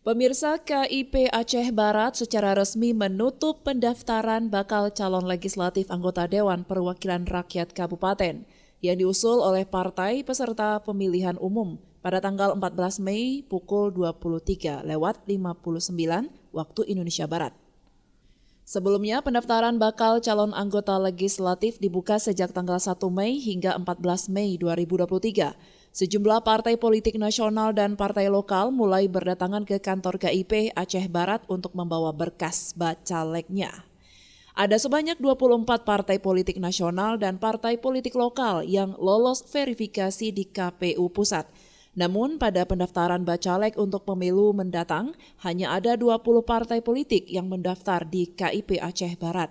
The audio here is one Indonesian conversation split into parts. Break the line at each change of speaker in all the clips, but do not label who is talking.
Pemirsa, KIP Aceh Barat secara resmi menutup pendaftaran bakal calon legislatif anggota Dewan Perwakilan Rakyat Kabupaten yang diusul oleh partai peserta pemilihan umum pada tanggal 14 Mei pukul 23:59 waktu Indonesia Barat. Sebelumnya, pendaftaran bakal calon anggota legislatif dibuka sejak tanggal 1 Mei hingga 14 Mei 2023. Sejumlah partai politik nasional dan partai lokal mulai berdatangan ke kantor KIP Aceh Barat untuk membawa berkas bacaleknya. Ada sebanyak 24 partai politik nasional dan partai politik lokal yang lolos verifikasi di KPU Pusat. Namun pada pendaftaran bacalek untuk pemilu mendatang, hanya ada 20 partai politik yang mendaftar di KIP Aceh Barat.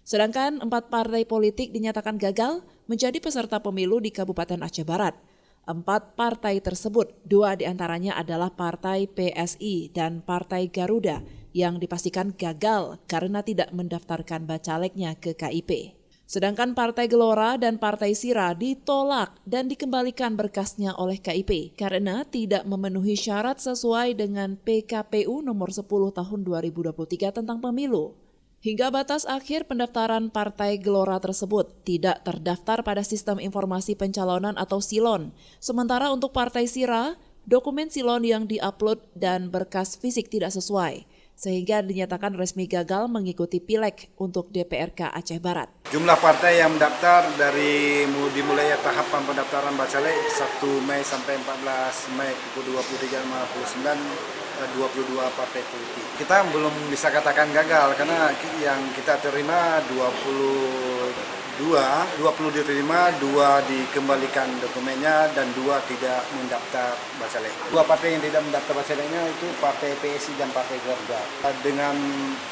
Sedangkan 4 partai politik dinyatakan gagal menjadi peserta pemilu di Kabupaten Aceh Barat. 4 partai tersebut, 2 diantaranya adalah Partai PSI dan Partai Garuda yang dipastikan gagal karena tidak mendaftarkan bacaleknya ke KIP. Sedangkan Partai Gelora dan Partai Sira ditolak dan dikembalikan berkasnya oleh KIP karena tidak memenuhi syarat sesuai dengan PKPU nomor 10 tahun 2023 tentang pemilu. Hingga batas akhir pendaftaran Partai Gelora tersebut tidak terdaftar pada Sistem Informasi Pencalonan atau SILON. Sementara untuk Partai Sira, dokumen SILON yang diupload dan berkas fisik tidak sesuai, sehingga dinyatakan resmi gagal mengikuti pileg untuk DPRK Aceh Barat.
Jumlah partai yang mendaftar dari dimulai tahapan pendaftaran bacalek 1 Mei sampai 14 Mei pukul 23.59 22 partai politik. Kita belum bisa katakan gagal karena yang kita terima 20 diterima, 2 dikembalikan dokumennya dan 2 tidak mendaftar bacalek. 2 partai yang tidak mendaftar bacaleknya itu Partai PSI dan Partai Garuda. Dengan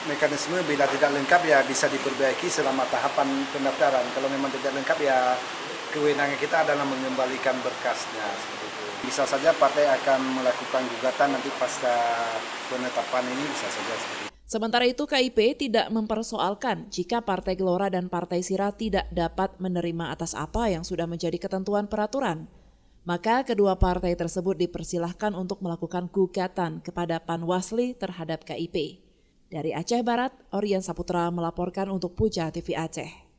mekanisme bila tidak lengkap ya bisa diperbaiki selama tahapan pendaftaran. Kalau memang tidak lengkap ya kewenangan kita adalah mengembalikan berkasnya. Bisa saja partai akan melakukan gugatan nanti pasca penetapan ini bisa saja.
Sementara itu KIP tidak mempersoalkan jika Partai Gelora dan Partai Sira tidak dapat menerima atas apa yang sudah menjadi ketentuan peraturan. Maka kedua partai tersebut dipersilahkan untuk melakukan gugatan kepada Panwasli terhadap KIP. Dari Aceh Barat, Orian Saputra melaporkan untuk Puja TV Aceh.